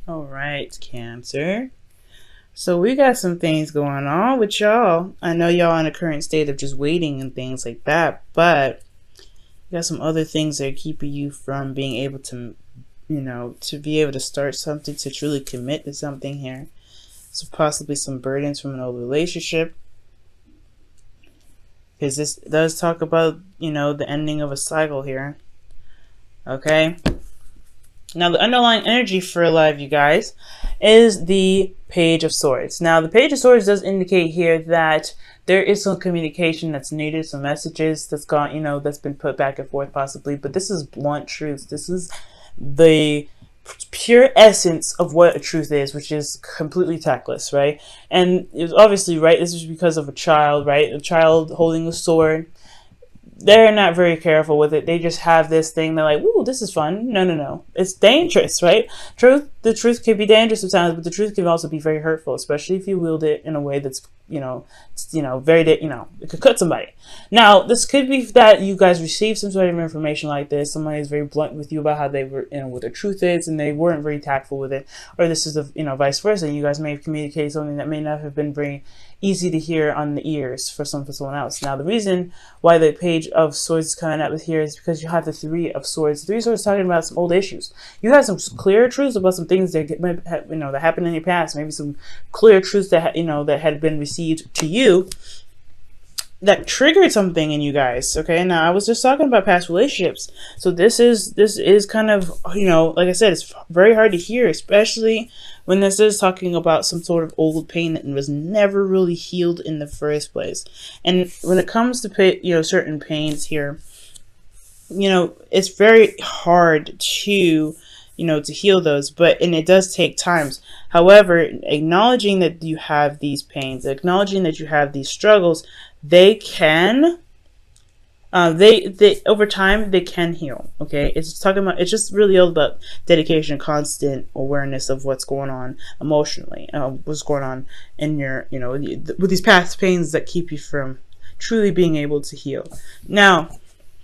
All right, Cancer. So we got some things going on with y'all. I know y'all in a current state of just waiting and things like that, but you got some other things that are keeping you from being able to, to be able to start something, to truly commit to something here. So possibly some burdens from an old relationship, because this does talk about, the ending of a cycle here. Okay. Now, the underlying energy for alive, you guys, is the Page of Swords. Now, the Page of Swords does indicate here that there is some communication that's needed, some messages that's gone, that's been put back and forth possibly, but this is blunt truths. This is the pure essence of what a truth is, which is completely tactless, right? And it was obviously, right, this is because of a child, right? A child holding a sword. They're not very careful with it. They just have this thing. They're like, "Ooh, this is fun." No, no, no. It's dangerous, right? The truth can be dangerous sometimes, but the truth can also be very hurtful, especially if you wield it in a way that's, very, it could cut somebody. Now, this could be that you guys received some sort of information like this. Somebody is very blunt with you about how they were, what their truth is, and they weren't very tactful with it. Or this is, vice versa. You guys may have communicated something that may not have been very easy to hear on the ears for someone else. Now, the reason why the Page of Swords is coming up with here is because you have the Three of Swords. The Three of Swords is talking about some old issues. You have some clear truths about some things that that happened in your past. Maybe some clear truths that that had been received to you that triggered something in you guys. Okay, now I was just talking about past relationships, so this is kind of, like I said, it's very hard to hear, especially when this is talking about some sort of old pain that was never really healed in the first place. And when it comes to certain pains here, it's very hard to to heal those, and it does take times. However, acknowledging that you have these pains, acknowledging that you have these struggles, they can, they over time they can heal. Okay, it's just really all about dedication, constant awareness of what's going on emotionally, what's going on in your, with these past pains that keep you from truly being able to heal. Now,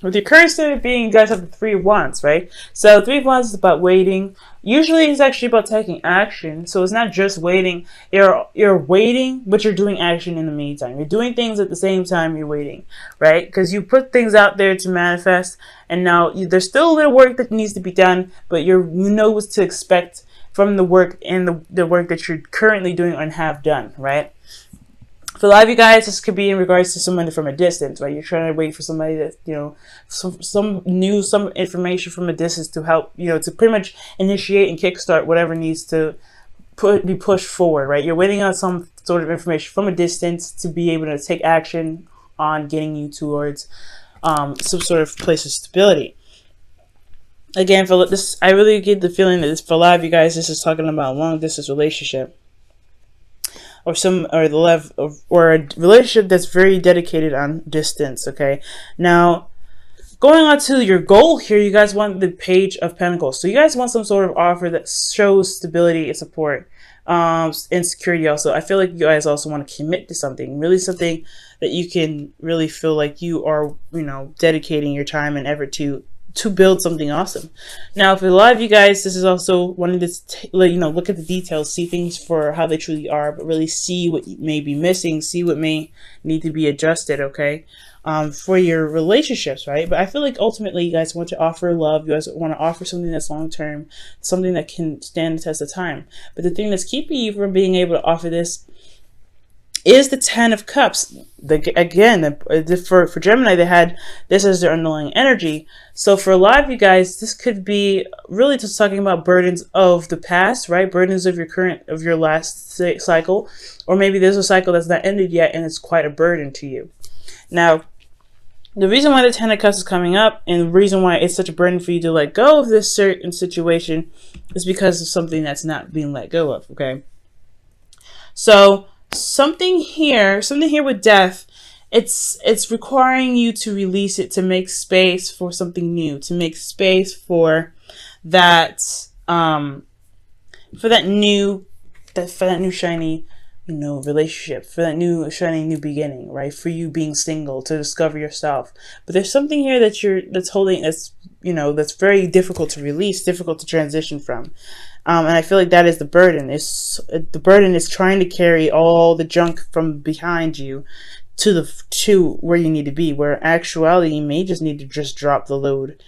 with your current state of being, you guys have the Three of Wands, right? So Three of Wands is about waiting. Usually it's actually about taking action. So it's not just waiting. You're waiting, but you're doing action in the meantime. You're doing things at the same time you're waiting, right? Because you put things out there to manifest, and now there's still a little work that needs to be done, but you know what to expect from the work and the work that you're currently doing and have done, right? For a lot of you guys, this could be in regards to someone from a distance, right? You're trying to wait for somebody that, some information from a distance to help, to pretty much initiate and kickstart whatever needs to be pushed forward, right? You're waiting on some sort of information from a distance to be able to take action on getting you towards some sort of place of stability. Again, for this, I really get the feeling that for a lot of you guys, this is talking about a long distance relationship. Or a relationship that's very dedicated on distance. Okay, now going on to your goal here, you guys want the Page of Pentacles. So you guys want some sort of offer that shows stability and support, and security. Also, I feel like you guys also want to commit to something, really something that you can really feel like you are, dedicating your time and effort to build something awesome. Now, for a lot of you guys, this is also wanting to look at the details, see things for how they truly are, but really see what may be missing, see what may need to be adjusted. Okay, for your relationships, right? But I feel like ultimately you guys want to offer love. You guys want to offer something that's long term, something that can stand the test of time. But the thing that's keeping you from being able to offer this is the Ten of Cups. For Gemini, they had this as their underlying energy. So for a lot of you guys, this could be really just talking about burdens of the past, right? Burdens of your last cycle, or maybe there's a cycle that's not ended yet and it's quite a burden to you. Now, the reason why the Ten of Cups is coming up, and the reason why it's such a burden for you to let go of this certain situation, is because of something that's not being let go of. Okay, so something here with death, it's requiring you to release it, to make space for something new, to make space for that new shiny relationship, for that new shiny new beginning, right? For you being single, to discover yourself. But there's something here that's very difficult to release, difficult to transition from. And I feel like that is the burden. The burden is trying to carry all the junk from behind you to where you need to be. Where in actuality, you may just need to just drop the load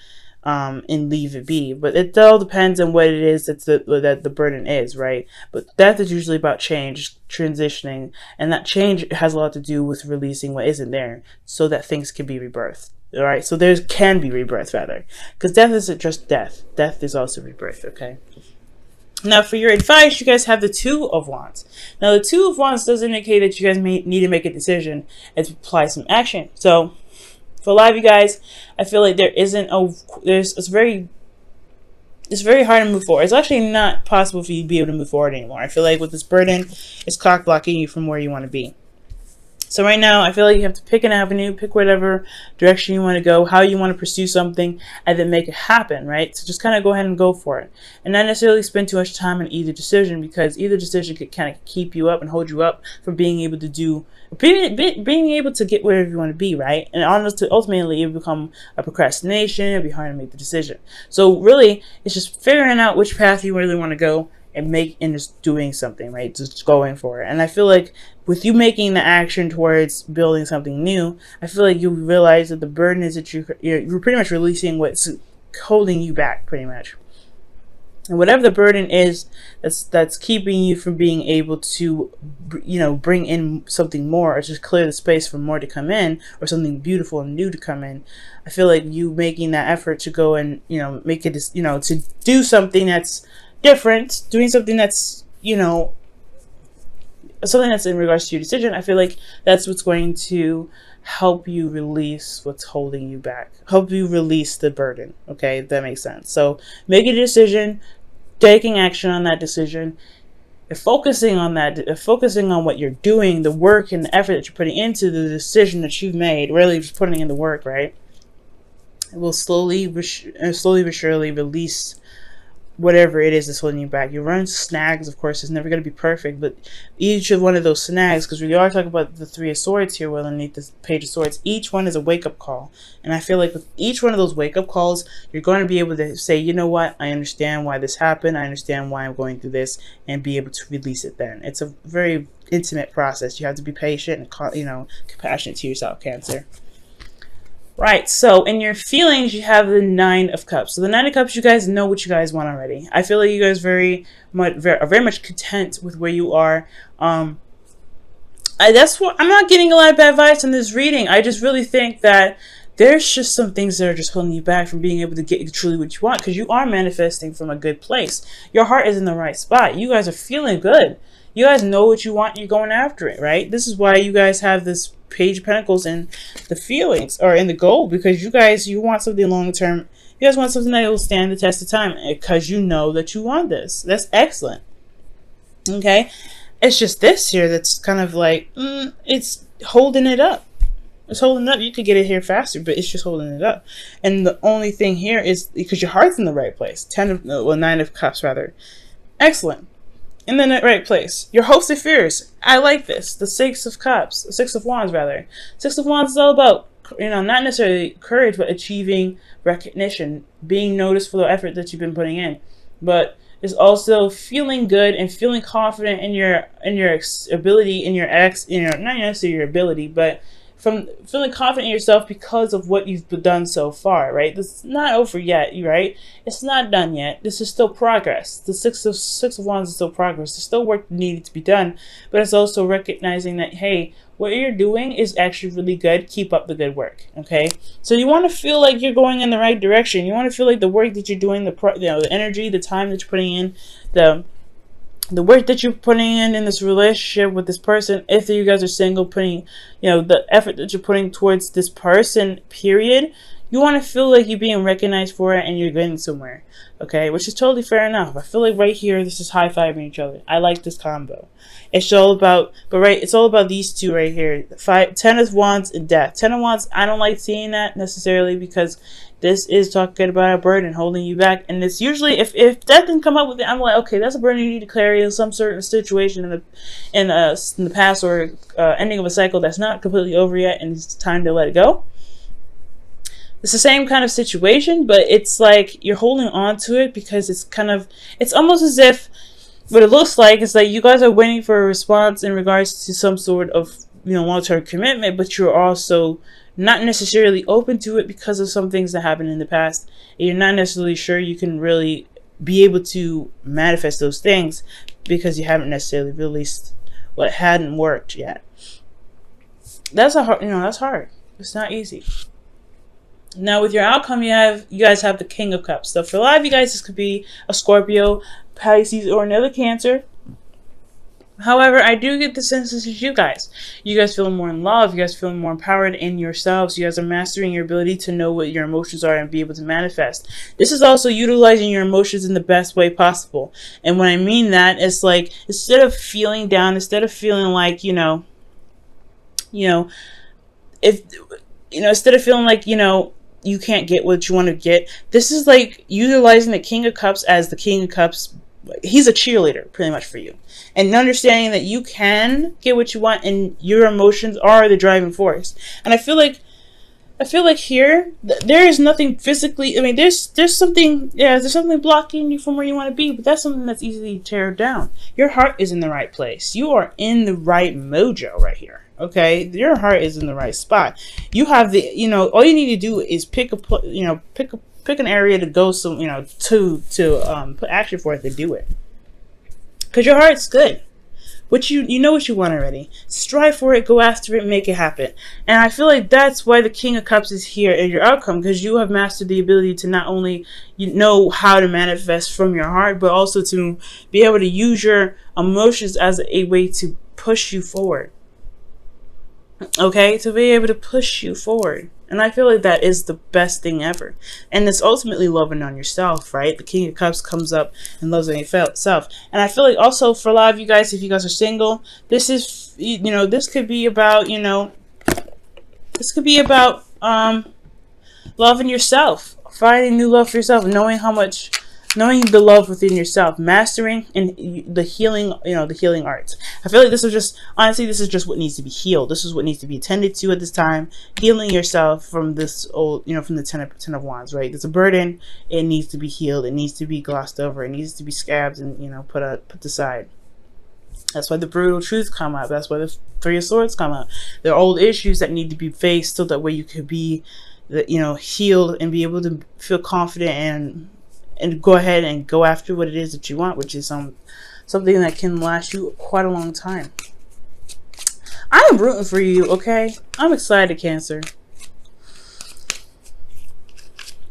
and leave it be. But it all depends on what it is that the burden is, right? But death is usually about change, transitioning, and that change has a lot to do with releasing what isn't there, so that things can be rebirthed. All right, so there can be rebirth rather, because death isn't just death. Death is also rebirth. Okay. Now, for your advice, you guys have the Two of Wands. Now, the Two of Wands does indicate that you guys may need to make a decision and to apply some action. So, for a lot of you guys, I feel like it's very hard to move forward. It's actually not possible for you to be able to move forward anymore. I feel like with this burden, it's cock blocking you from where you want to be. So right now, I feel like you have to pick an avenue, pick whatever direction you want to go, how you want to pursue something, and then make it happen, right? So just kind of go ahead and go for it. And not necessarily spend too much time on either decision, because either decision could kind of keep you up and hold you up from being able to get wherever you want to be, right? And ultimately, it will become a procrastination. It'll be hard to make the decision. So really, it's just figuring out which path you really want to go and just doing something, right? Just going for it. And I feel like with you making the action towards building something new, I feel like you realize that the burden is that you're pretty much releasing what's holding you back, pretty much. And whatever the burden is that's keeping you from being able to, bring in something more, or just clear the space for more to come in, or something beautiful and new to come in, I feel like you making that effort to go and, make it, to do something that's different, doing something that's, something that's in regards to your decision, I feel like that's what's going to help you release what's holding you back, help you release the burden. Okay, if that makes sense. So make a decision, taking action on that decision, and focusing on what you're doing, the work and the effort that you're putting into the decision that you've made, really just putting in the work, right? It will slowly but surely release whatever it is that's holding you back. You run into snags, of course. It's never going to be perfect, but each of one of those snags, because we are talking about the Three of Swords here, well, underneath this Page of Swords, each one is a wake-up call. And I feel like with each one of those wake-up calls, you're going to be able to say, you know what, I understand why this happened, I understand why I'm going through this, and be able to release it then. It's a very intimate process. You have to be patient and, compassionate to yourself, Cancer. Right, so in your feelings, you have the Nine of Cups. So the Nine of Cups, you guys know what you guys want already. I feel like you guys are very much content with where you are. That's what I'm not getting a lot of bad vibes in this reading. I just really think that there's just some things that are just holding you back from being able to get truly what you want, because you are manifesting from a good place. Your heart is in the right spot. You guys are feeling good. You guys know what you want. You're going after it, right? This is why you guys have this Page of Pentacles in the feelings, or in the goal, because you want something long term. You guys want something that will stand the test of time, because you know that you want this. That's excellent. Okay, it's just this here that's kind of like it's holding it up. It's holding it up. You could get it here faster, but it's just holding it up. And the only thing here is because your heart's in the right place. Nine of Cups rather. Excellent. In the right place. Your hopes and fears. I like this. The Six of Cups. The Six of Wands, rather. Six of Wands is all about, not necessarily courage, but achieving recognition. Being noticed for the effort that you've been putting in. But it's also feeling good and feeling confident in your ability, not necessarily your ability, but from feeling confident in yourself because of what you've done so far, right? This is not over yet, right? It's not done yet. This is still progress. The Six of Wands is still progress. There's still work needed to be done, but it's also recognizing that, hey, what you're doing is actually really good. Keep up the good work, okay? So you want to feel like you're going in the right direction. You want to feel like the work that you're doing, the energy, the time that you're putting in, the work that you're putting in this relationship with this person, if you guys are single, putting, the effort that you're putting towards this person, period, you want to feel like you're being recognized for it and you're getting somewhere, okay? Which is totally fair enough. I feel like right here, this is high-fiving each other. I like this combo. It's all about, it's all about these two right here. Ten of Wands and Death. Ten of Wands, I don't like seeing that necessarily, because this is talking about a burden holding you back. And it's usually, if Death didn't come up with it, I'm like, okay, that's a burden you need to carry in some certain situation in the past, or ending of a cycle that's not completely over yet and it's time to let it go. It's the same kind of situation, but it's like you're holding on to it because it's almost as if what it looks like is like you guys are waiting for a response in regards to some sort of, long-term commitment, but you're also not necessarily open to it because of some things that happened in the past. And you're not necessarily sure you can really be able to manifest those things because you haven't necessarily released what hadn't worked yet. That's that's hard. It's not easy. Now with your outcome, you guys have the King of Cups. So for a lot of you guys, this could be a Scorpio, Pisces, or another Cancer. However, I do get the sense this is you guys. You guys feeling more in love. You guys feeling more empowered in yourselves. You guys are mastering your ability to know what your emotions are and be able to manifest. This is also utilizing your emotions in the best way possible. And when I mean that, it's like instead of feeling down, instead of feeling like, instead of feeling like, you can't get what you want to get, this is like utilizing the King of Cups as the King of Cups. He's a cheerleader pretty much for you, and understanding that you can get what you want and your emotions are the driving force. And I feel like here there is nothing physically, there's something blocking you from where you want to be, but that's something that's easily teared down. Your heart is in the right place. You are in the right mojo right here. Okay, your heart is in the right spot. You have the, all you need to do is pick an area to go, to put action for it to do it. Because your heart's good. You know what you want already. Strive for it, go after it, make it happen. And I feel like that's why the King of Cups is here in your outcome, because you have mastered the ability to not only know how to manifest from your heart, but also to be able to use your emotions as a way to push you forward. Okay, to be able to push you forward. And I feel like that is the best thing ever. And it's ultimately loving on yourself, right? The King of Cups comes up and loves on yourself. And I feel like also for a lot of you guys, if you guys are single, this is, this could be about, loving yourself, finding new love for yourself, knowing the love within yourself, mastering and the healing, the healing arts. I feel like this is just what needs to be healed. This is what needs to be attended to at this time. Healing yourself from this old, from the Ten of Wands, right? There's a burden. It needs to be healed. It needs to be glossed over. It needs to be scabbed and, put aside. That's why the brutal truth come out. That's why the Three of Swords come out. There are old issues that need to be faced so that way you could be, healed and be able to feel confident and go ahead and go after what it is that you want, which is something that can last you quite a long time. I am rooting for you, okay? I'm excited, Cancer.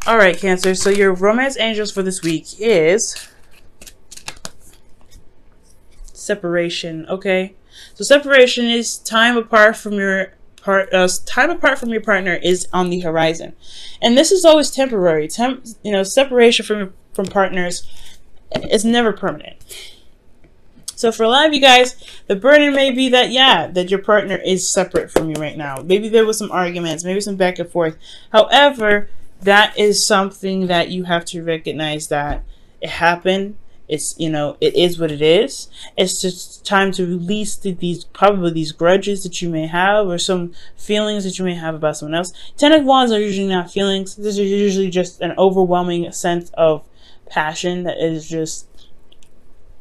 Alright, Cancer, so your romance angels for this week is separation, okay? So separation is time apart from your partner is on the horizon, and this is always temporary. Separation from partners is never permanent. So for a lot of you guys, the burden may be that your partner is separate from you right now. Maybe there was some arguments, maybe some back and forth. However, that is something that you have to recognize that it happened. It's, it is what it is. It's just time to release these grudges that you may have, or some feelings that you may have about someone else. Ten of Wands are usually not feelings. This is usually just an overwhelming sense of passion that is just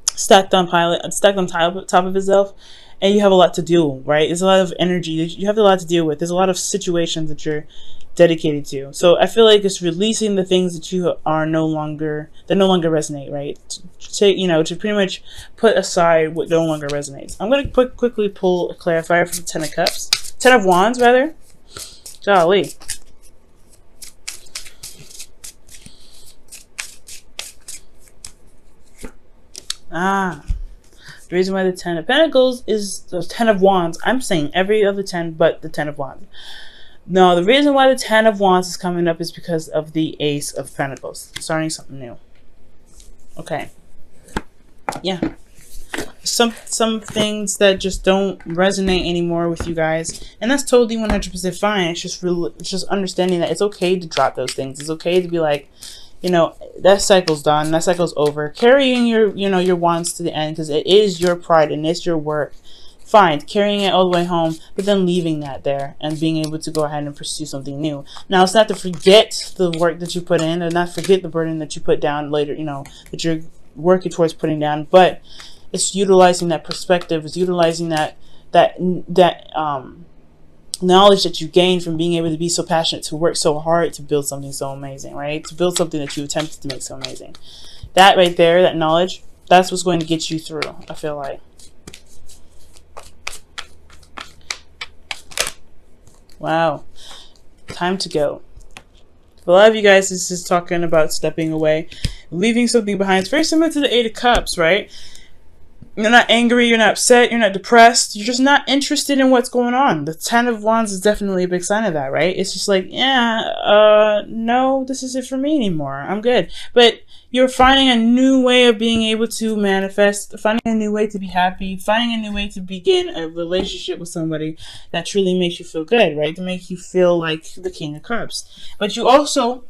stacked on top of itself. And you have a lot to do, right? There's a lot of energy. You have a lot to deal with. There's a lot of situations that you're dedicated to. So I feel like it's releasing the things that that no longer resonate, right? To pretty much put aside what no longer resonates. I'm going to quickly pull a clarifier from the Ten of Wands, rather. Golly. The reason why the Ten of Pentacles is the Ten of Wands. I'm saying every other 10 but the Ten of Wands. No, the reason why the Ten of Wands is coming up is because of the Ace of Pentacles. Starting something new. Okay. Yeah. Some things that just don't resonate anymore with you guys. And that's totally 100% fine. It's just understanding that it's okay to drop those things. It's okay to be like, that cycle's done. That cycle's over. Carrying your wands to the end, because it is your pride and it's your work fine, carrying it all the way home, but then leaving that there and being able to go ahead and pursue something new. Now, it's not to forget the work that you put in, and not forget the burden that you put down later, you know, that you're working towards putting down, but it's utilizing that perspective, it's utilizing that knowledge that you gain from being able to be so passionate, to work so hard to build something so amazing, right? To build something that you attempted to make so amazing. That right there, that knowledge, that's what's going to get you through, I feel like. Wow. Time to go. For a lot of you guys, this is talking about stepping away, leaving something behind. It's very similar to the Eight of Cups, right? You're not angry, you're not upset, you're not depressed, you're just not interested in what's going on. The Ten of Wands is definitely a big sign of that, right? It's just like, yeah, no, this isn't for me anymore. I'm good. But you're finding a new way of being able to manifest, finding a new way to be happy, finding a new way to begin a relationship with somebody that truly makes you feel good, right? To make you feel like the King of Cups. But you also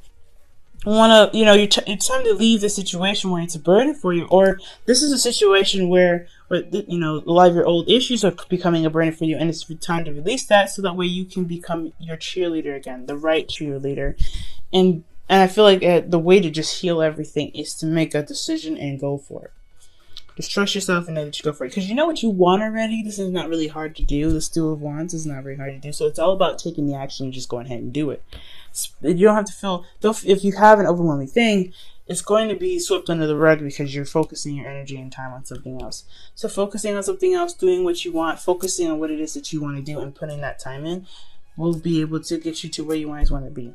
want to, you know, it's time to leave the situation where it's a burden for you, or this is a situation where you know, a lot of your old issues are becoming a burden for you, and it's time to release that so that way you can become your cheerleader again, the right cheerleader. And I feel like the way to just heal everything is to make a decision and go for it. Just trust yourself and know that you go for it, because you know what you want already. This is not really hard to do. The Two of Wands is not very hard to do, so it's all about taking the action and just going ahead and do it. You don't have to feel, if you have an overwhelming thing, it's going to be swept under the rug because you're focusing your energy and time on something else. So focusing on something else, doing what you want, focusing on what it is that you want to do, and putting that time in will be able to get you to where you always want to be.